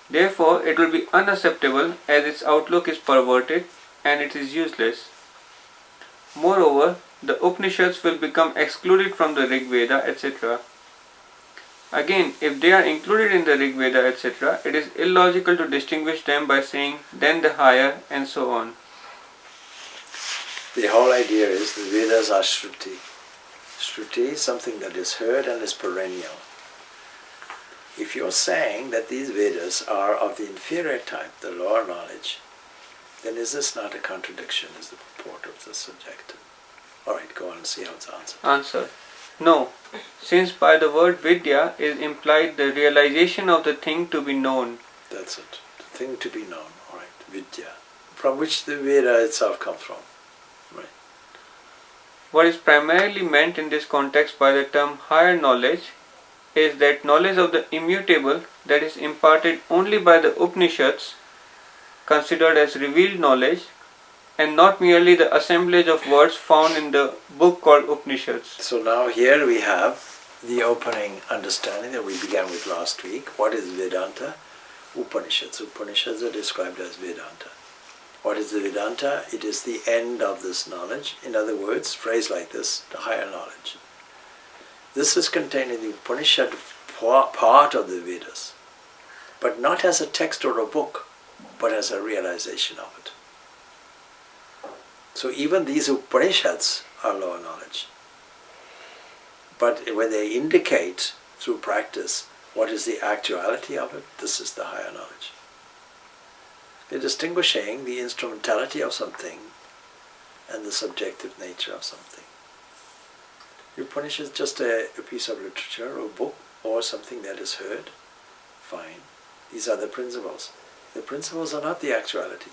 Therefore, it will be unacceptable as its outlook is perverted and it is useless. Moreover, the Upanishads will become excluded from the Rig Veda, etc. Again, if they are included in the Rig Veda, etc., it is illogical to distinguish them by saying, then the higher, and so on. The whole idea is the Vedas are Shruti. Shruti is something that is heard and is perennial. If you're saying that these Vedas are of the inferior type, the lower knowledge, then is this not a contradiction, is the purport of the subjective? Alright, go on and see how it's answered. Answer. No, since by the word vidya is implied the realization of the thing to be known. That's it. The thing to be known. Alright, vidya. From which the Veda itself comes from. Right. What is primarily meant in this context by the term higher knowledge is that knowledge of the immutable that is imparted only by the Upanishads, considered as revealed knowledge, and not merely the assemblage of words found in the book called Upanishads. So now here we have the opening understanding that we began with last week. What is Vedanta? Upanishads. Upanishads are described as Vedanta. What is the Vedanta? It is the end of this knowledge. In other words, phrase like this, the higher knowledge. This is contained in the Upanishad part of the Vedas, but not as a text or a book, but as a realization of it. So even these Upanishads are lower knowledge. But when they indicate through practice what is the actuality of it, this is the higher knowledge. They're distinguishing the instrumentality of something and the subjective nature of something. Upanishad is just a piece of literature or book or something that is heard. Fine. These are the principles. The principles are not the actuality.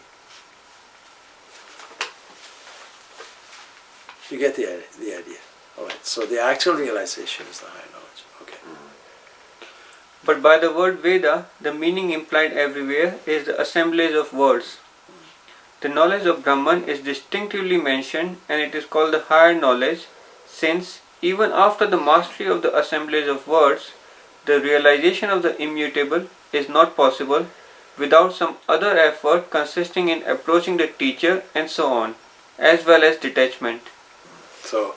You get the idea. Alright, so the actual realization is the higher knowledge. Okay. But by the word Veda, the meaning implied everywhere is the assemblage of words. The knowledge of Brahman is distinctively mentioned, and it is called the higher knowledge, since even after the mastery of the assemblage of words, the realization of the immutable is not possible without some other effort consisting in approaching the teacher and so on, as well as detachment. So,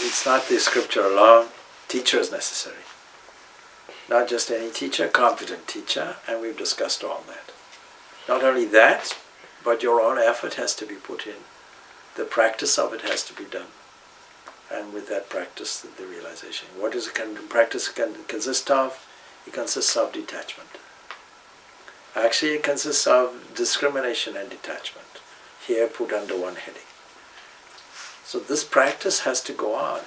it's not the scripture alone. Teacher is necessary. Not just any teacher, competent teacher, and we've discussed all that. Not only that, but your own effort has to be put in. The practice of it has to be done. And with that practice, the realization. What does practice consist of? It consists of detachment. Actually, it consists of discrimination and detachment. Here put under one heading. So this practice has to go on.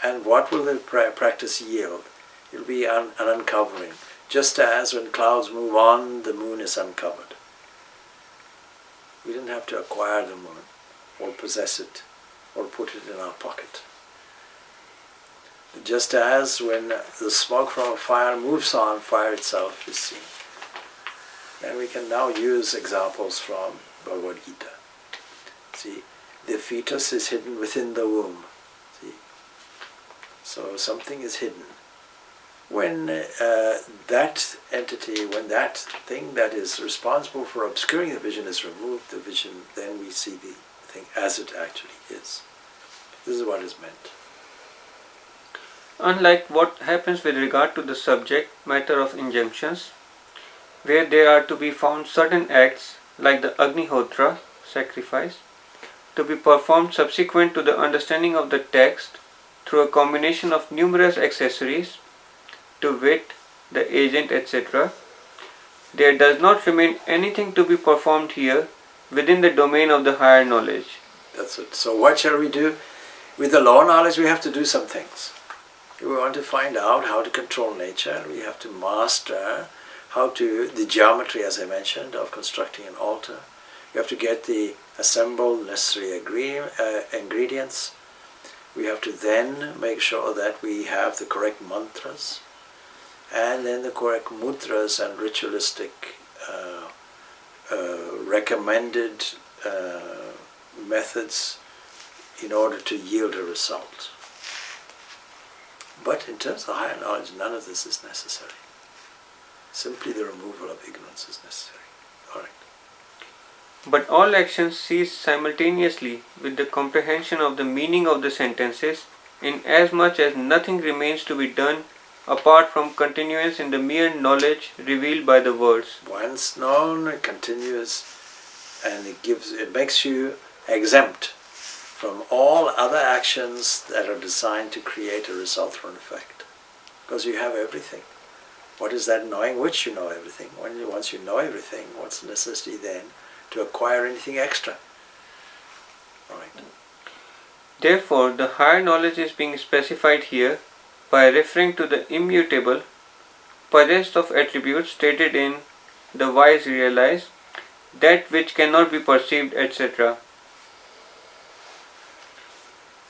And what will the practice yield? It will be an uncovering. Just as when clouds move on, the moon is uncovered. We didn't have to acquire the moon, or possess it, or put it in our pocket. Just as when the smoke from a fire moves on, fire itself is seen. And we can now use examples from Bhagavad Gita. See, the fetus is hidden within the womb. See, so something is hidden. When that entity, when that thing that is responsible for obscuring the vision is removed, the vision, then we see the thing as it actually is. This is what is meant. Unlike what happens with regard to the subject matter of injunctions, where there are to be found certain acts like the Agnihotra, sacrifice, to be performed subsequent to the understanding of the text through a combination of numerous accessories, to wit, the agent, etc., there does not remain anything to be performed here within the domain of the higher knowledge. That's it. So what shall we do? With the lower knowledge we have to do some things. If we want to find out how to control nature, we have to master the geometry, as I mentioned, of constructing an altar. We have to get the assembled necessary ingredients. We have to then make sure that we have the correct mantras, and then the correct mudras and ritualistic recommended methods in order to yield a result. But in terms of higher knowledge, none of this is necessary. Simply the removal of ignorance is necessary. All right. But all actions cease simultaneously with the comprehension of the meaning of the sentences, inasmuch as nothing remains to be done apart from continuance in the mere knowledge revealed by the words. Once known, it continues, and it makes you exempt from all other actions that are designed to create a result or an effect. Because you have everything. What is that knowing which you know everything? Once you know everything, what's the necessity then to acquire anything extra? All right. Therefore, the higher knowledge is being specified here by referring to the immutable, possessed of attributes stated in the wise realize, that which cannot be perceived, etc.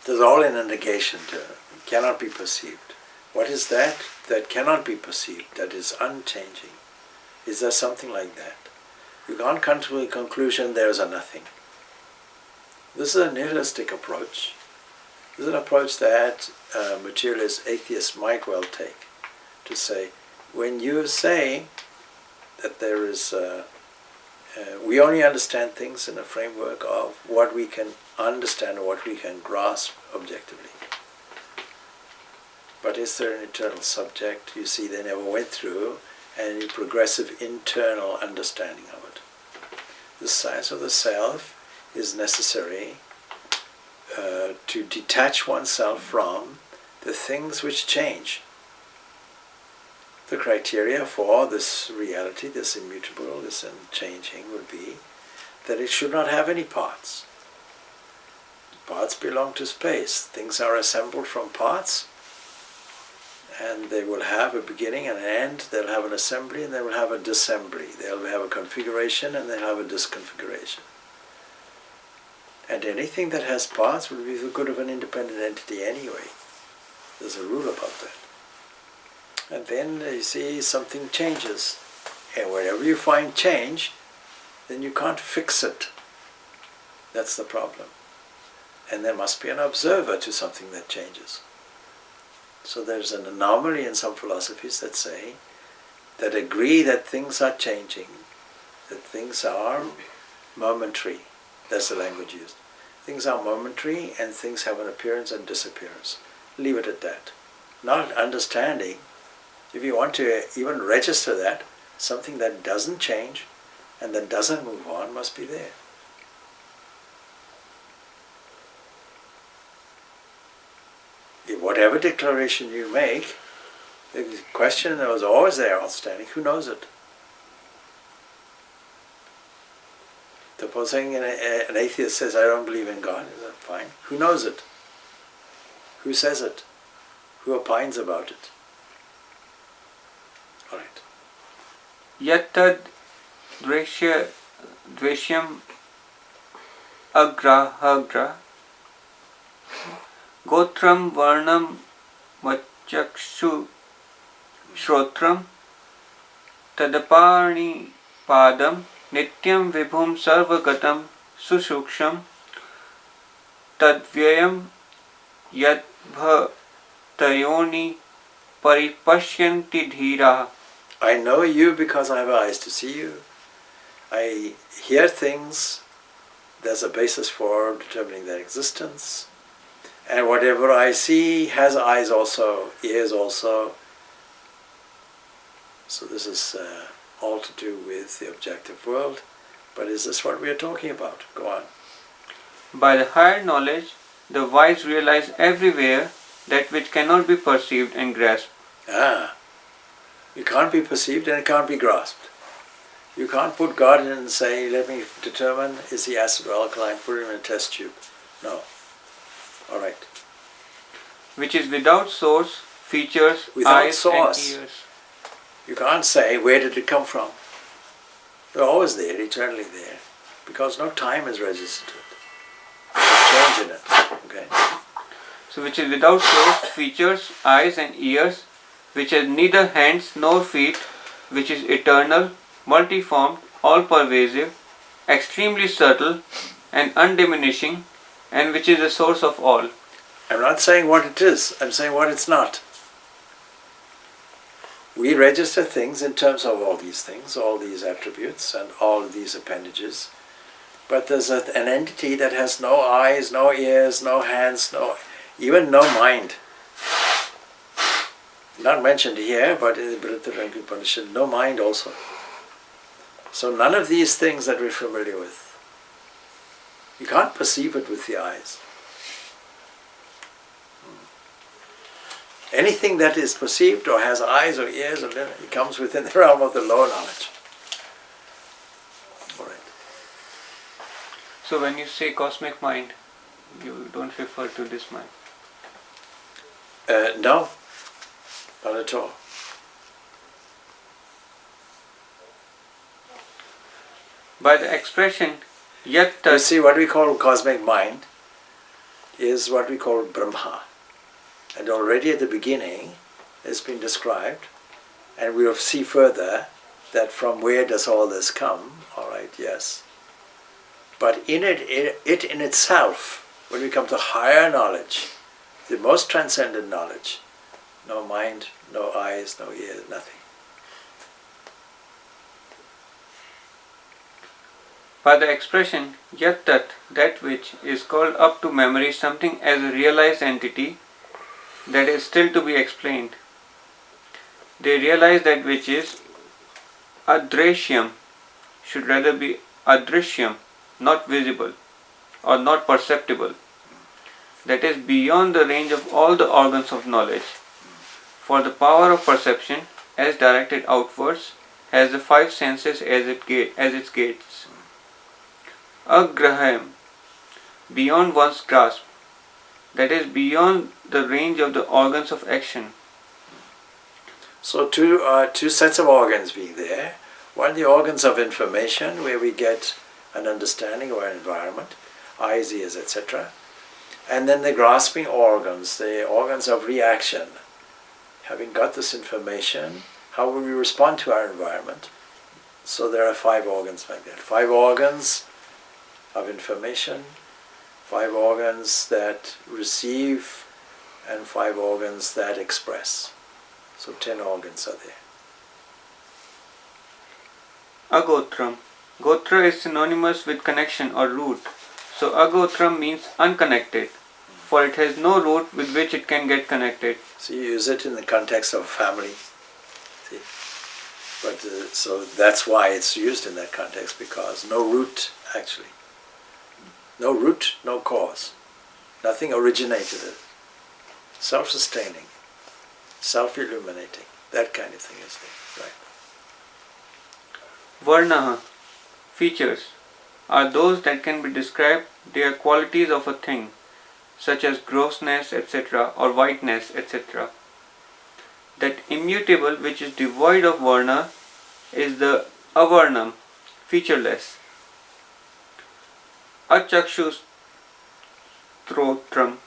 There's all in a negation to it. Cannot be perceived. What is that? That cannot be perceived, that is unchanging. Is there something like that? You can't come to a conclusion there's a nothing. This is a nihilistic approach. This is an approach that materialist atheists might well take. To say, when you say that there is, we only understand things in a framework of what we can understand or what we can grasp objectively. But is there an eternal subject? You see, they never went through any progressive internal understanding of it. The science of the self is necessary to detach oneself from the things which change. The criteria for this reality, this immutable, this unchanging would be that it should not have any parts. Parts belong to space. Things are assembled from parts, and they will have a beginning and an end. They'll have an assembly and they will have a disassembly. They'll have a configuration and they'll have a disconfiguration. And anything that has parts will be the good of an independent entity anyway. There's a rule about that. And then you see something changes. And wherever you find change, then you can't fix it. That's the problem. And there must be an observer to something that changes. So there's an anomaly in some philosophies that say, that agree that things are changing, that things are momentary. That's the language used. Things are momentary and things have an appearance and disappearance. Leave it at that. Not understanding, if you want to even register that, something that doesn't change and that doesn't move on must be there. Whatever declaration you make, the question that was always there outstanding, who knows it? Supposing an atheist says, I don't believe in God, is that fine? Who knows it? Who says it? Who opines about it? All right. Yattad dveshyam agrahagra Gotram varnam vachakshu shrotram tadaparni padam nityam vibhum sarvagatam susuksham tadvyayam yadbha tayoni paripashyanti dhira. I know you because I have eyes to see you. I hear things. There's a basis for determining their existence. And whatever I see has eyes also, ears also. So this is all to do with the objective world. But is this what we are talking about? Go on. By the higher knowledge, the wise realize everywhere that which cannot be perceived and grasped. It can't be perceived and it can't be grasped. You can't put God in and say, let me determine, is he acid or alkaline, put him in a test tube. No. All right. Which is without source, features, Without eyes source. and ears. You can't say, where did it come from? They're always there, eternally there, because no time is registered to it. There's change in it. Okay? So which is without source, features, eyes and ears, which has neither hands nor feet, which is eternal, multiform, all-pervasive, extremely subtle and undiminishing, and which is the source of all. I'm not saying what it is, I'm saying what it's not. We register things in terms of all these things, all these attributes and all these appendages. But there's an entity that has no eyes, no ears, no hands, even no mind. Not mentioned here, but in the Upanishad, no mind also. So none of these things that we're familiar with. You can't perceive it with the eyes. Anything that is perceived or has eyes or ears, it comes within the realm of the lower knowledge. All right. So when you say cosmic mind, you don't refer to this mind? No, not at all. By the expression yet You see, what we call cosmic mind is what we call Brahma. And already at the beginning it's been described, and we'll see further that from where does all this come. All right, yes. But in it in itself, when we come to higher knowledge, the most transcendent knowledge, no mind, no eyes, no ears, nothing. By the expression yet that which is called up to memory something as a realized entity that is still to be explained. They realize that which is adreshyam should rather be adrishyam, not visible or not perceptible. That is beyond the range of all the organs of knowledge. For the power of perception, as directed outwards, has the five senses as its gates. Agraham, beyond one's grasp, that is, beyond the range of the organs of action. So two sets of organs being there. One, the organs of information, where we get an understanding of our environment, eyes, ears, etc. And then the grasping organs, the organs of reaction. Having got this information, how will we respond to our environment? So there are 5 organs like that. 5 organs of information, 5 organs that receive, and 5 organs that express. So 10 organs are there. Agotram. Gotra is synonymous with connection or root. So agotram means unconnected, for it has no root with which it can get connected. So you use it in the context of family. See? But so that's why it's used in that context, because no root actually. No root, no cause. Nothing originated it. Self-sustaining, self-illuminating, that kind of thing is there, right? Varnaha, features, are those that can be described. They are qualities of a thing, such as grossness, etc., or whiteness, etc. That immutable which is devoid of varna is the avarnam, featureless. Achakshu strotram,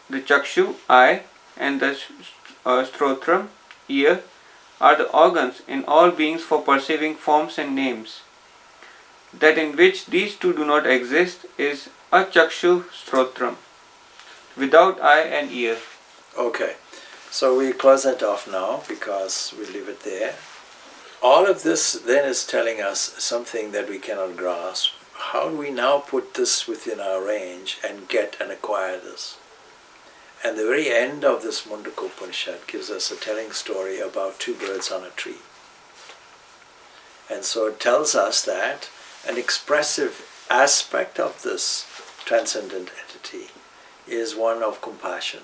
the chakshu, eye, and the strotram, ear, are the organs in all beings for perceiving forms and names. That in which these two do not exist is achakshu strotram, without eye and ear. Okay, so we close that off now because we leave it there. All of this then is telling us something that we cannot grasp. How do we now put this within our range and get and acquire this? And the very end of this Mundaka Upanishad gives us a telling story about 2 birds on a tree. And so it tells us that an expressive aspect of this transcendent entity is one of compassion.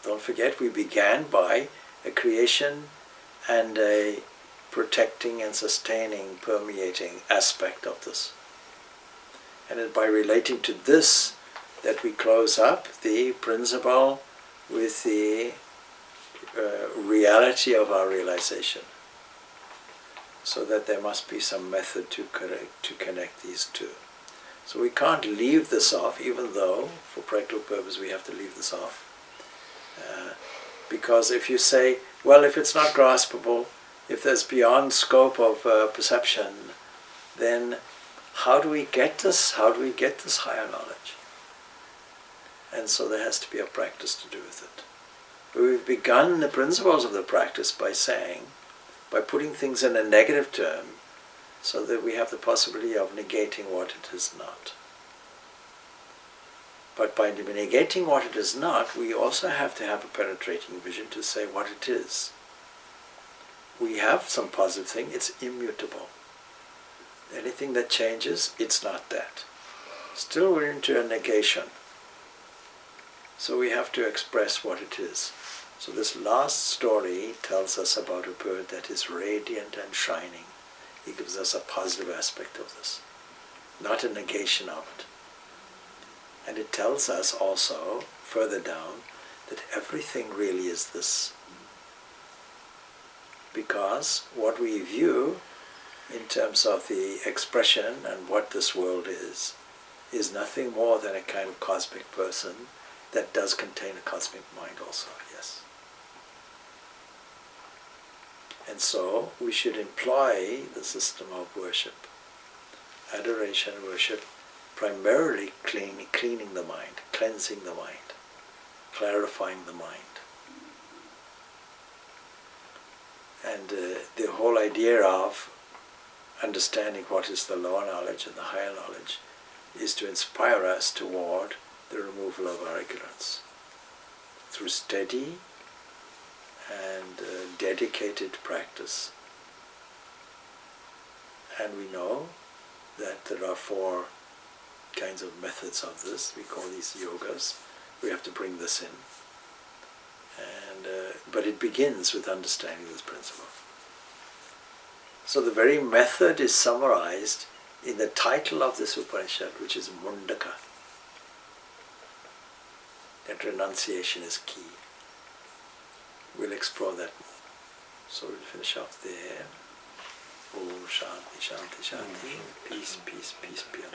Don't forget, we began by a creation and a protecting and sustaining, permeating aspect of this. And it's by relating to this that we close up the principle with the reality of our realization. So that there must be some method to connect these two. So we can't leave this off, even though, for practical purpose, we have to leave this off. Because if you say, well, if it's not graspable, if there's beyond scope of perception, then how do we get this? How do we get this higher knowledge? And so there has to be a practice to do with it. But we've begun the principles of the practice by saying, by putting things in a negative term, so that we have the possibility of negating what it is not. But by negating what it is not, we also have to have a penetrating vision to say what it is. We have some positive thing, it's immutable. Anything that changes, it's not that. Still we're into a negation. So we have to express what it is. So this last story tells us about a bird that is radiant and shining. It gives us a positive aspect of this, not a negation of it. And it tells us also, further down, that everything really is this. Because what we view in terms of the expression and what this world is nothing more than a kind of cosmic person that does contain a cosmic mind also, yes. And so we should employ the system of worship, adoration, worship, primarily cleaning the mind, cleansing the mind, clarifying the mind. And the whole idea of understanding what is the lower knowledge and the higher knowledge is to inspire us toward the removal of our ignorance through steady and dedicated practice. And we know that there are 4 kinds of methods of this. We call these yogas. We have to bring this in. And but it begins with understanding this principle. So the very method is summarized in the title of this Upanishad, which is Mundaka. that renunciation is key. We'll explore that. So we'll finish off there. Om Shanti, Shanti, Shanti. Peace, peace, peace be on